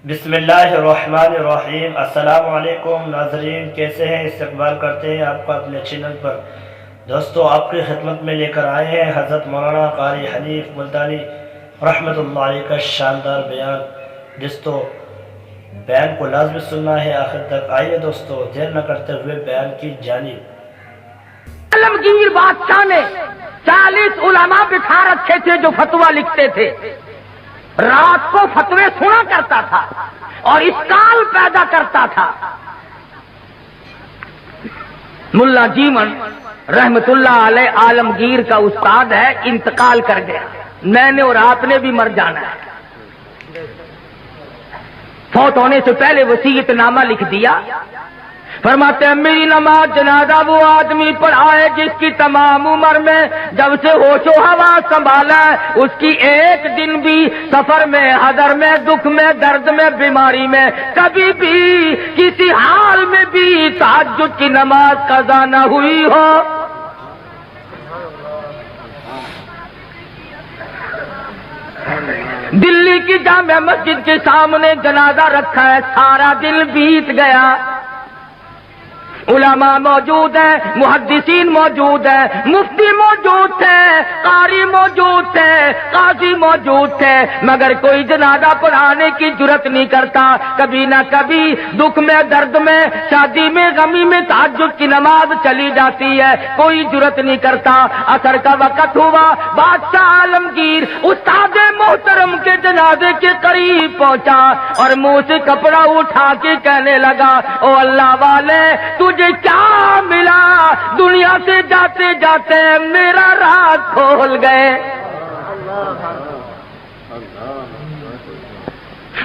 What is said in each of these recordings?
بسم اللہ الرحمن الرحیم۔ السلام علیکم ناظرین، کیسے ہیں؟ استقبال کرتے ہیں آپ کا اپنے چینل پر۔ دوستو، آپ کی خدمت میں لے کر آئے ہیں حضرت مولانا قاری حنیف ملتانی رحمۃ اللہ علیہ کا شاندار بیان۔ دوستو، بیان کو لازمی سننا ہے آخر تک۔ آئیے دوستو، دیر نہ کرتے ہوئے بیان کی جانب۔ عالمگیر بادشاہ نے 40 علماء بٹھا رکھے تھے جو فتویٰ لکھتے تھے۔ رات کو فتوے سنا کرتا تھا اور اسکال پیدا کرتا تھا۔ ملا جیون رحمت اللہ علیہ عالمگیر کا استاد ہے، انتقال کر گیا۔ میں نے اور آپ نے بھی مر جانا ہے۔ فوت ہونے سے پہلے وصیت نامہ لکھ دیا، فرماتے ہیں میری نماز جنازہ وہ آدمی پڑھائے جس کی تمام عمر میں جب سے ہوش و حواس سنبھالا ہے اس کی ایک دن بھی سفر میں، حضر میں، دکھ میں، درد میں، بیماری میں کبھی بھی کسی حال میں بھی تہجد کی نماز قضا نہ ہوئی ہو۔ دلی کی جامع مسجد کے سامنے جنازہ رکھا ہے، سارا دن بیت گیا۔ علماء موجود ہیں، محدثین موجود ہیں، مفتی موجود تھے، قاری موجود تھے، قاضی موجود تھے، مگر کوئی جنازہ پڑھانے کی جرت نہیں کرتا۔ کبھی نہ کبھی دکھ میں، درد میں، شادی میں، غمی میں تہجد کی نماز چلی جاتی ہے، کوئی جرت نہیں کرتا۔ عصر کا وقت ہوا، بادشاہ عالمگیر استاد محترم کے جنازے کے قریب پہنچا اور منہ سے کپڑا اٹھا کے کہنے لگا، او اللہ والے تجھے کیا ملا؟ دنیا سے جاتے جاتے میرا راز کھول گئے۔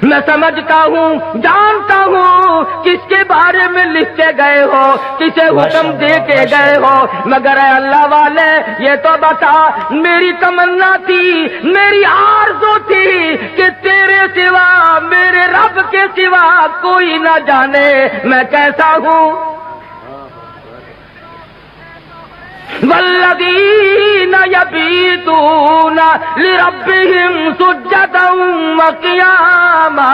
میں سمجھتا ہوں، جانتا ہوں کس کے بارے میں لکھ کے گئے ہو، کسے حکم دے کے گئے ہو، مگر اے اللہ والے یہ تو بتا، میری تمنا تھی، میری آرزو تھی کہ تیرے سوا، میرے رب کے سوا کوئی نہ جانے میں کیسا ہوں۔ والذین یبیتون لربہم سجدا وقیاما،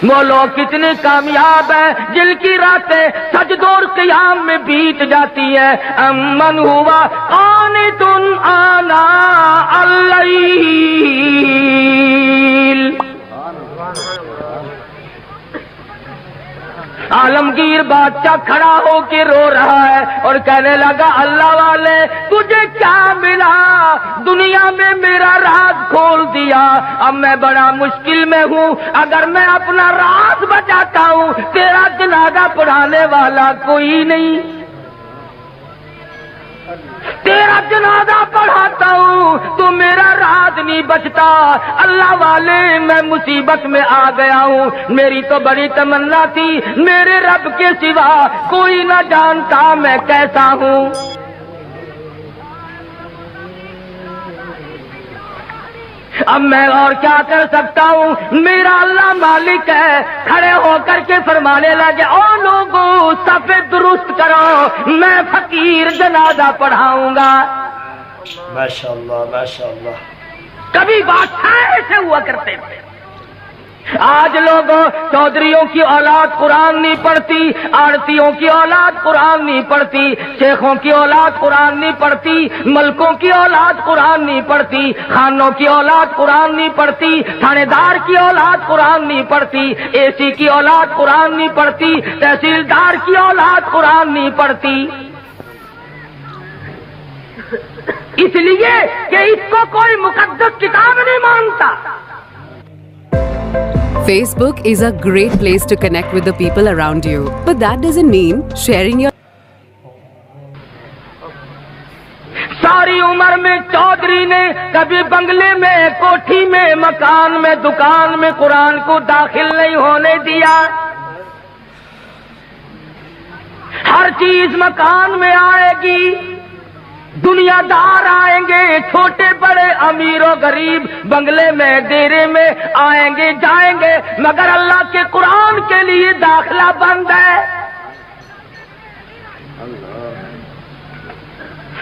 وہ لوگ کتنے کامیاب ہیں جن کی راتیں سجدوں اور قیام میں بیت جاتی ہے۔ امن ہوا قانت آناء اللیل، عالمگیر بادشاہ کھڑا ہو کے رو رہا ہے اور کہنے لگا، اللہ والے تجھے کیا ملا؟ دنیا میں میرا راز کھول دیا، اب میں بڑا مشکل میں ہوں۔ اگر میں اپنا راز بچاتا ہوں، تیرا جنازہ پڑھانے والا کوئی نہیں، تیرا جنازہ پڑھاتا ہوں تو میرا راز نہیں بچتا۔ اللہ والے میں مصیبت میں آ گیا ہوں، میری تو بڑی تمنا تھی میرے رب کے سوا کوئی نہ جانتا میں کیسا ہوں۔ اب میں اور کیا کر سکتا ہوں؟ میرا اللہ مالک ہے۔ کھڑے ہو کر کے فرمانے لگے، او لوگوں صف درست کرو، میں فقیر جنازہ پڑھاؤں گا۔ ماشاءاللہ ماشاءاللہ۔ کبھی بادشاہ ایسے ہوا کرتے تھے۔ آج لوگوں چودھریوں کی اولاد قرآن نہیں پڑھتی، آڑتیوں کی اولاد قرآن نہیں پڑھتی، شیخوں کی اولاد قرآن نہیں پڑھتی، ملکوں کی اولاد قرآن نہیں پڑھتی، خانوں کی اولاد قرآن نہیں پڑھتی، تھانے دار کی اولاد قرآن نہیں پڑھتی، اے سی کی اولاد قرآن نہیں پڑھتی، تحصیلدار کی اولاد قرآن نہیں پڑھتی، اس لیے کہ اس کو کوئی مقدس کتاب نہیں مانتا۔ Facebook is a great place to connect with the people around you, but that doesn't mean sharing your ساری عمر میں چودھری نے کبھی بنگلے میں، کوٹھی میں، مکان میں، دکان میں قرآن کو داخل نہیں ہونے دیا۔ ہر چیز مکان میں آئے گی، دنیا دار آئیں گے، چھوٹے بڑے، امیر و غریب، بنگلے میں، ڈیرے میں آئیں گے جائیں گے، مگر اللہ کے قرآن کے لیے داخلہ بند ہے۔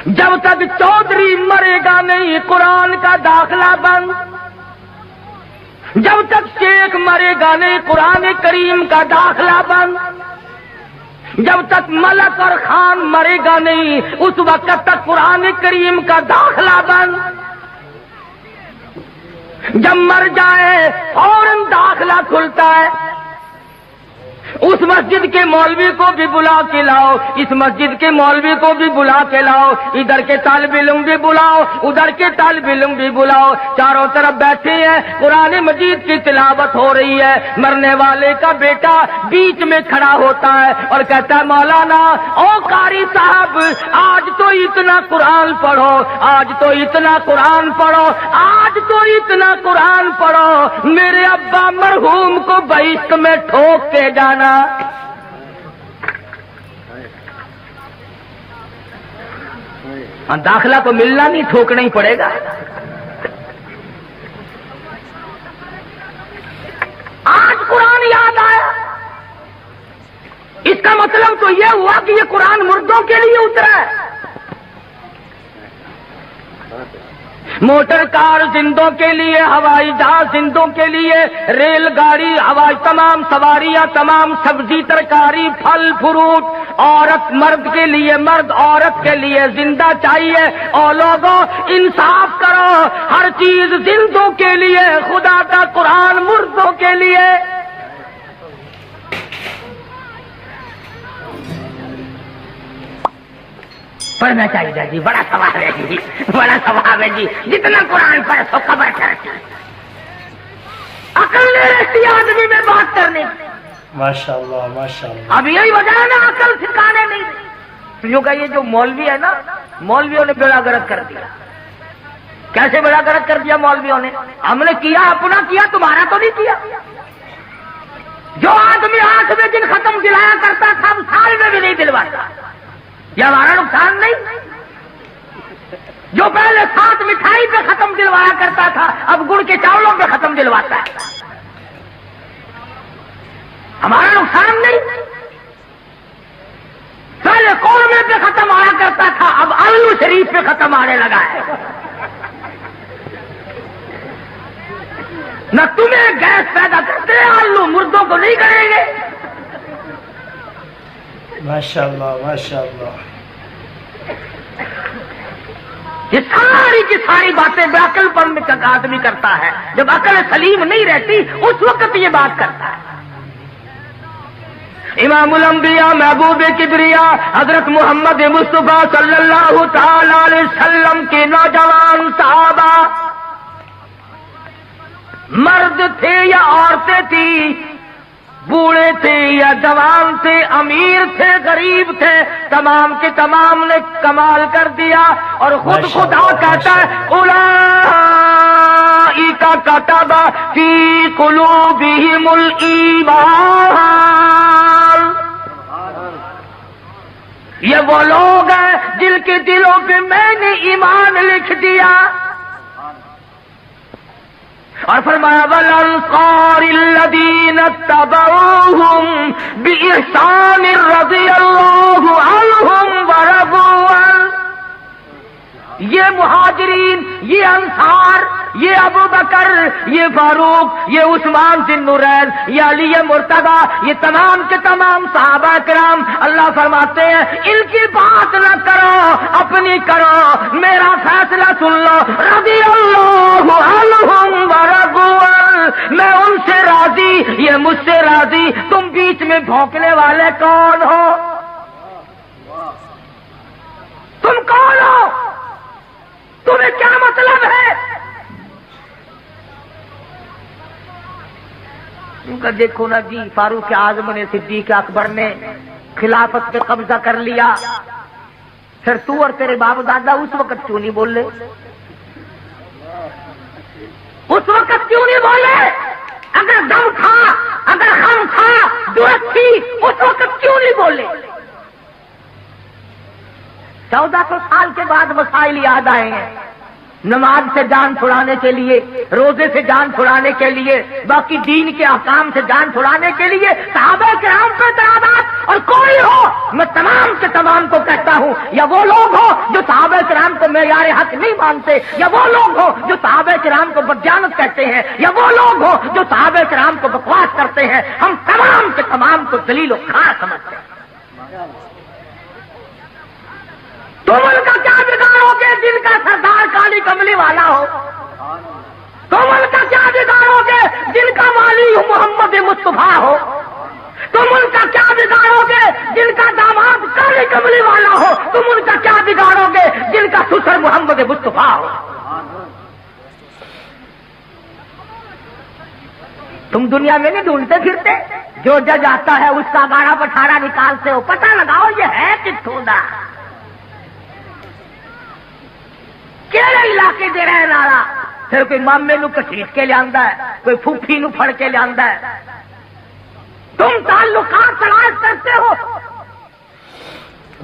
جب تک چودھری مرے گا نہیں، قرآن کا داخلہ بند۔ جب تک شیخ مرے گا نہیں قرآن کریم کا داخلہ بند، جب تک ملک اور خان مرے گا نہیں اس وقت تک قرآن کریم کا داخلہ بند، جب مر جائے فوراً داخلہ کھلتا ہے۔ اس مسجد کے مولوی کو بھی بلا کے لاؤ، اس مسجد کے مولوی کو بھی بلا کے لاؤ، ادھر کے طالب علم بھی بلاؤ، ادھر کے طالب علم بھی بلاؤ، چاروں طرف بیٹھے ہیں، قرآن مجید کی تلاوت ہو رہی ہے۔ مرنے والے کا بیٹا بیچ میں کھڑا ہوتا ہے اور کہتا ہے مولانا او قاری صاحب آج تو اتنا قرآن پڑھو، آج تو اتنا قرآن پڑھو، آج تو اتنا قرآن پڑھو، میرے ابا مرحوم کو بہشت میں ٹھوک کے جانا۔ داخلہ تو ملنا نہیں، ٹھوکنا ہی پڑے گا۔ آج قرآن یاد آیا، اس کا مطلب تو یہ ہوا کہ یہ قرآن مردوں کے لیے اترا ہے۔ موٹر کار زندوں کے لیے، ہوائی جہاز زندوں کے لیے، ریل گاڑی ہوائی، تمام سواریاں، تمام سبزی ترکاری پھل فروٹ، عورت مرد کے لیے، مرد عورت کے لیے زندہ چاہیے۔ اور لوگوں انصاف کرو، ہر چیز زندوں کے لیے، خدا کا قرآن مردوں کے لیے۔ پڑھنا چاہیے جی، بڑا ثواب ہے جی، بڑا ثواب ہے جی، جتنا قرآن پڑھ سو خبر کرتی، عقل نہیں رہتی آدمی میں بات کرنے کی۔ ماشاءاللہ ماشاءاللہ۔ اب یہی وجہ ہے نا عقل سکھانے نہیں، کیوں کہ یہ جو مولوی ہے نا، مولویوں نے بیڑا گرک کر دیا۔ کیسے بیڑا گرک کر دیا مولویوں نے؟ ہم نے کیا اپنا کیا، تمہارا تو نہیں کیا۔ جو آدمی 8 دن ختم دلایا کرتا تھا اب سال میں بھی نہیں دلواتا، یہ ہمارا نقصان نہیں؟ جو پہلے 7 مٹھائی پہ ختم دلوایا کرتا تھا اب گڑ کے چاولوں پہ ختم دلواتا ہے، ہمارا نقصان نہیں؟ پہلے قورمے پہ ختم آیا کرتا تھا اب آلو شریف پہ ختم آنے لگا ہے۔ نہ تمہیں گیس پیدا کرتے آلو، مردوں کو نہیں کریں گے۔ ماشاءاللہ ماشاءاللہ۔ یہ ساری کی ساری باتیں بے عقل پن میں آدمی کرتا ہے، جب عقل سلیم نہیں رہتی اس وقت یہ بات کرتا ہے۔ امام الانبیاء محبوب کبریا حضرت محمد مصطفیٰ صلی اللہ تعالی علیہ وسلم کے نوجوان صحابہ، مرد تھے یا عورتیں تھیں، بوڑھے تھے یا جوان تھے، امیر تھے غریب تھے، تمام کے تمام نے کمال کر دیا۔ اور خود خدا کہتا ہے اولئک کتب فی قلوبہم الایمان، یہ وہ لوگ ہیں جن کے دلوں پہ میں نے ایمان لکھ دیا۔ اور فرمایا والانصار الذین اتبعوہم بإحسان رضی اللہ عنہم ورضوا عنہ، یہ مہاجرین، یہ انصار، یہ ابو بکر، یہ فاروق، یہ عثمان ذی النورین، یہ علی مرتضی، یہ تمام کے تمام صحابہ کرام، اللہ فرماتے ہیں ان کی بات نہ کرو، اپنی کرو، میرا فیصلہ سن لو، رضی اللہ عنہم ورضوا عنہ، میں ان سے راضی، یہ مجھ سے راضی، تم بیچ میں بھونکنے والے کون ہو؟ تم کون ہو؟ تمہیں کیا مطلب ہے؟ ان کا دیکھو نا جی، فاروق اعظم نے، صدیق اکبر نے خلافت پہ قبضہ کر لیا، پھر تو اور تیرے باپ دادا اس وقت کیوں نہیں بولے؟ اس وقت کیوں نہیں بولے؟ اگر دم تھا، اگر غم تھا، ضرورت تھی، اس وقت کیوں نہیں بولے؟ 1400 سال کے بعد مسائل یاد آئے ہیں، نماز سے جان چھڑانے کے لیے، روزے سے جان چھڑانے کے لیے، باقی دین کے احکام سے جان چھڑانے کے لیے صحابہ کرام پہ اعتراضات، اور کوئی ہو میں تمام کے تمام کو کہتا ہوں، یا وہ لوگ ہو جو صحابہ کرام کو معیار حق نہیں مانتے، یا وہ لوگ ہو جو صحابہ کرام کو بدجانت کہتے ہیں، یا وہ لوگ ہو جو صحابہ کرام کو بکواس کرتے ہیں، ہم تمام کے تمام کو ذلیل و خوار سمجھتے ہیں۔ تم ان کا کیا بگاڑو گے جن کا سردار کالی کملی والا ہو؟ تم ان کا کیا بگاڑو گے جن کا والی محمد مصطفیٰ ہو؟ تم ان کا کیا بگاڑو گے جن کا داماد کالی کملی والا ہو؟ تم ان کا کیا بگاڑو گے جن کا سسر محمد مصطفیٰ ہو؟ تم دنیا میں نہیں ڈھونڈتے پھرتے؟ جو جج آتا ہے اس کا 12 پٹھارا نکالتے ہو، پتہ لگاؤ یہ ہے کتوں دا، کہڑے علاقے دے رہے نارا، پھر کوئی مامے نو کسیٹ کے لیا ہے، کوئی پھوپھی نو پھڑ کے لیا ہے، تم تعلقات تلاش کرتے ہو۔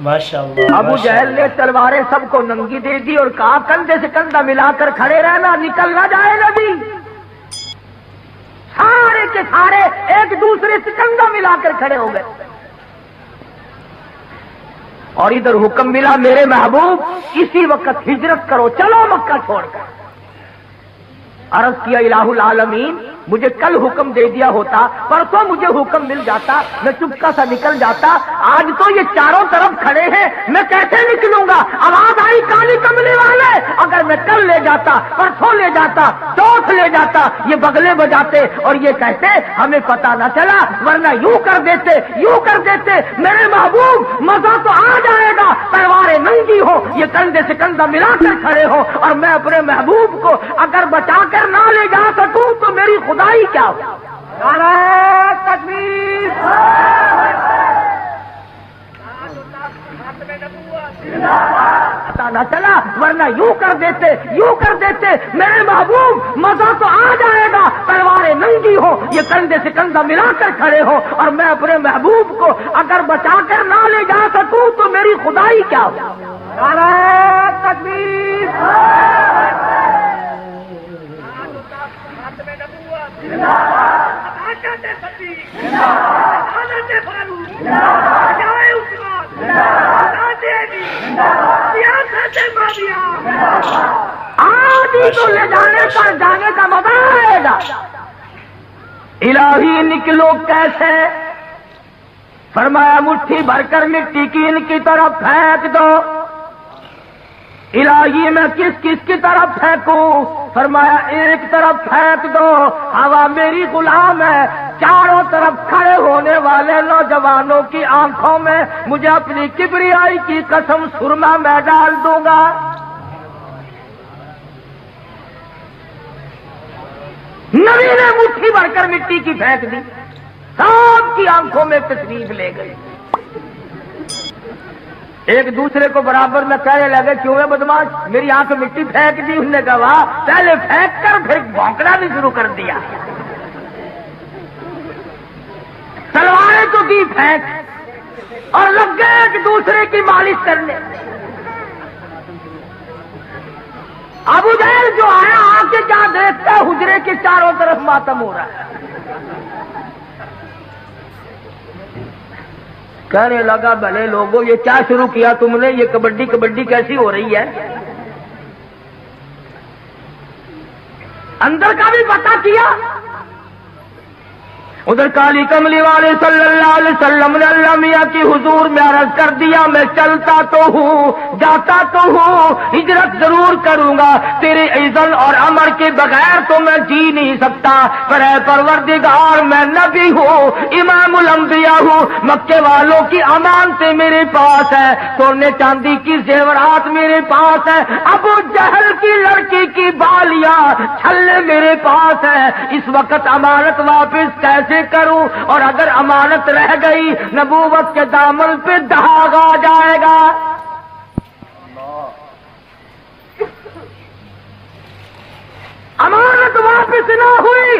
ماشاءاللہ ابو جہل نے تلواریں سب کو ننگی دے دی اور کہا کندھے سے کندھا ملا کر کھڑے رہنا، نکل نہ جائے نبی۔ سارے کے سارے ایک دوسرے سے کندھا ملا کر کھڑے ہو گئے، اور ادھر حکم ملا میرے محبوب اسی وقت ہجرت کرو، چلو مکہ چھوڑ کر۔ عرض کیا الہ العالمین مجھے کل حکم دے دیا ہوتا، پرسوں مجھے حکم مل جاتا، میں چپکا سا نکل جاتا، آج تو یہ چاروں طرف کھڑے ہیں، میں کیسے نکلوں گا؟ آواز آئی کالی کملی والے، اگر میں کل لے جاتا، پرسوں لے جاتا، چوتھ لے جاتا، یہ بغلے بجاتے اور یہ کہتے ہمیں پتہ نہ چلا، ورنہ یوں کر دیتے، یوں کر دیتے۔ میرے محبوب مزہ تو آ جائے گا، تلواریں ننگی ہو، یہ کندھے سے کندھا ملا کر کھڑے ہو، اور میں اپنے محبوب کو اگر بچا کر نہ لے جا سکوں تو میری خدائی کیا ہو؟ نعرہ تکبیر، پتہ نہ چلا، ورنہ یوں کر دیتے، یوں کر دیتے۔ میرے محبوب مزہ تو آ جائے گا، تلواریں ننگی ہو، یہ کندھے سے کندھا ملا کر کھڑے ہو، اور میں اپنے محبوب کو اگر بچا کر نہ لے جا سکوں تو میری خدائی کیا ہو؟ نعرہ تکبیر، آج ہی تو لے جانے پر جانے کا مزہ آئے گا۔ الہی نکلو کیسے؟ فرمایا مٹھی بھر کر مٹی کی ان کی طرف پھینک دو۔ الہی میں کس کس کی طرف پھینکوں؟ فرمایا ایک طرف پھینک دو، ہوا میری غلام ہے، چاروں طرف کھڑے ہونے والے نوجوانوں کی آنکھوں میں مجھے اپنی کبریائی کی قسم سرما میں ڈال دوں گا۔ نبی نے مٹھی بھر کر مٹی کی پھینک دی، سب کی آنکھوں میں تشریف لے گئی۔ ایک دوسرے کو برابر میں کہنے لگے کیوں ہے بدماش، میری آنکھ مٹی پھینک دی؟ انہوں نے کہا واہ، پہلے پھینک کر پھر بھونکنا بھی شروع کر دیا۔ تلواریں تو کی پھینک اور لگ گئے ایک دوسرے کی مالش کرنے۔ ابو جہل جو آیا آ کے کیا دیکھتا ہے، حجرے کے چاروں طرف ماتم ہو رہا ہے۔ کہنے لگا بھلے لوگوں یہ کیا شروع کیا تم نے، یہ کبڈی کبڈی کیسی ہو رہی ہے؟ اندر کا بھی پتہ کیا، ادھر کالی کملی والے صلی اللہ علیہ وسلم نے اللہ میاں کی حضور میں عرض کر دیا میں چلتا تو ہوں، جاتا تو ہوں، ہجرت ضرور کروں گا، تیرے اذن اور امر کے بغیر تو میں جی نہیں سکتا، پر اے پروردگار میں نبی ہوں، امام الانبیاء ہوں، مکے والوں کی امانتیں میرے پاس ہے، سونے چاندی کی زیورات میرے پاس ہے، ابو جہل کی لڑکی کی بالیاں چھلے میرے پاس ہے، اس وقت امانت واپس کیسے کروں؟ اور اگر امانت رہ گئی نبوت کے دامن پہ داغ آ جائے گا۔ امانت واپس نہ ہوئی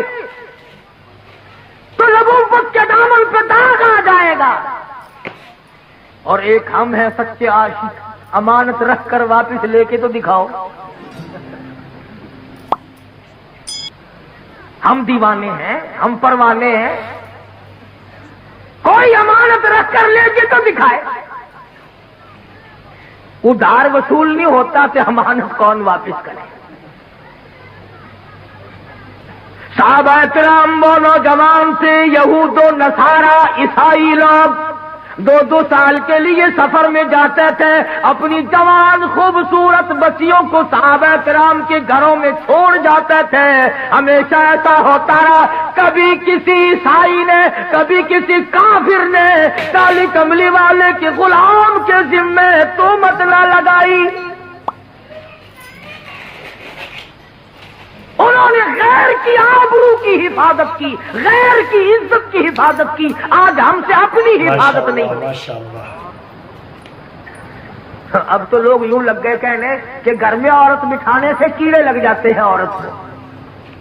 تو نبوت کے دامن پہ داغ آ جائے گا۔ اور ایک ہم ہیں سچے عاشق، امانت رکھ کر واپس لے کے تو دکھاؤ۔ ہم دیوانے ہیں، ہم پروانے ہیں. کوئی امانت رکھ کر لے کے تو دکھائے. ادھار وصول نہیں ہوتا تو امانت کون واپس کرے؟ صحابہ کرام وہ نوجوان تھے، یہود و نصارا عیسائی لوگ 2 سال کے لیے سفر میں جاتے تھے. اپنی جوان خوبصورت بچیوں کو صحابہ کرام کے گھروں میں چھوڑ جاتے تھے. ہمیشہ ایسا ہوتا رہا، کبھی کسی عیسائی نے، کبھی کسی کافر نے کالی کملی والے کے غلام کے ذمے تہمت نہ لگائی. انہوں نے غیر کی آبرو کی حفاظت کی، غیر کی عزت کی حفاظت کی. آج ہم سے اپنی حفاظت نہیں ہوتی. ماشاءاللہ. اب تو لوگ یوں لگ گئے کہنے کہ گھر میں عورت بٹھانے سے کیڑے لگ جاتے ہیں، عورت کو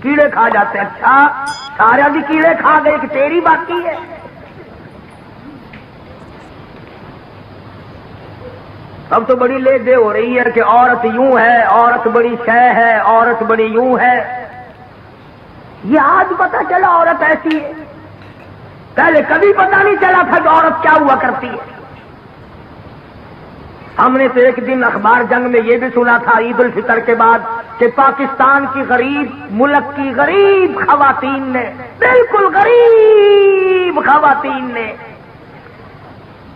کیڑے کھا جاتے ہیں. اچھا سارا بھی کیڑے کھا گئے کہ تیری باقی ہے؟ اب تو بڑی لے دے ہو رہی ہے کہ عورت یوں ہے، عورت بڑی شے ہے، عورت بڑی یوں ہے. یہ آج پتہ چلا عورت ایسی ہے، پہلے کبھی پتہ نہیں چلا تھا کہ عورت کیا ہوا کرتی ہے. ہم نے تو ایک دن اخبار جنگ میں یہ بھی سنا تھا عید الفطر کے بعد کہ پاکستان کی غریب ملک کی غریب خواتین نے، بالکل غریب خواتین نے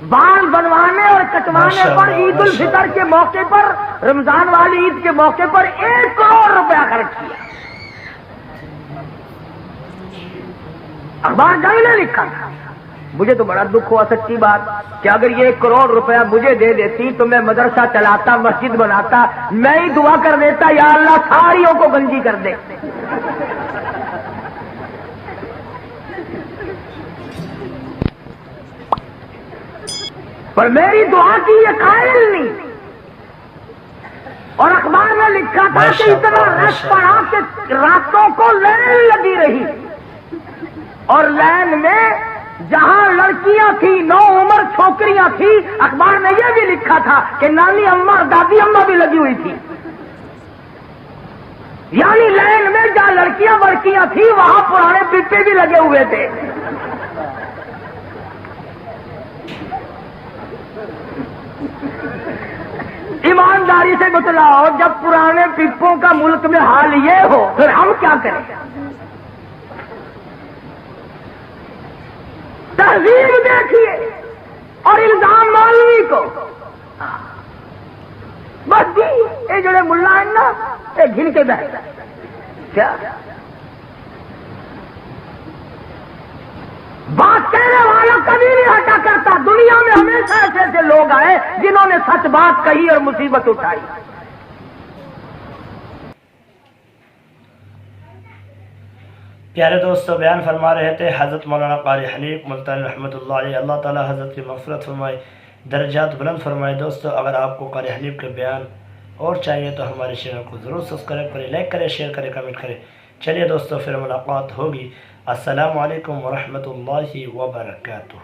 بال بنوانے اور کٹوانے پر عید الفطر کے موقع پر، رمضان والی عید کے موقع پر 1 کروڑ روپیہ خرچ کیا. اخبار جنگ نے لکھا تھا. مجھے تو بڑا دکھ ہوا سچی بات کہ اگر یہ 1 کروڑ روپیہ مجھے دے دیتی تو میں مدرسہ چلاتا، مسجد بناتا. میں ہی دعا کر دیتا یا اللہ ساریوں کو گنجی کر دے. پر میری دعا کی یہ قائل نہیں. اور اخبار میں لکھا تھا کہ اتنا رش پڑا کہ راتوں کو لائن لگی رہی، اور لائن میں جہاں لڑکیاں تھیں، 9 عمر چھوکریاں تھیں، اخبار میں یہ بھی لکھا تھا کہ نانی اماں اور دادی اماں بھی لگی ہوئی تھی. یعنی لائن میں جہاں لڑکیاں بڑکیاں تھیں وہاں پرانے پپے بھی لگے ہوئے تھے. ایمانداری سے بتلاؤ، جب پرانے پپوں کا ملک میں حال یہ ہو پھر ہم کیا کریں؟ تہذیب دیکھیے اور الزام مولوی کو. بس جی یہ جڑے ملا ہیں نا یہ گھن کے بیٹھ کیا بات کہنے والا کبھی نہیں ہٹا کرتا. دنیا میں ہمیشہ ایسے ایسے لوگ آئے جنہوں نے سچ بات کہی اور مصیبت اٹھائی. پیارے دوستو، بیان فرما رہے تھے حضرت مولانا قاری حنیف ملتانی رحمۃ اللہ علیہ. اللہ تعالی حضرت کی مغفرت فرمائے، درجات بلند فرمائے. دوستو اگر آپ کو قاری حنیف کے بیان اور چاہیے تو ہمارے چینل کو ضرور سبسکرائب کریں، لائک کریں، شیئر کریں، کمنٹ کریں. چلیے دوستو پھر ملاقات ہوگی. السلام علیکم ورحمۃ اللہ وبرکاتہ.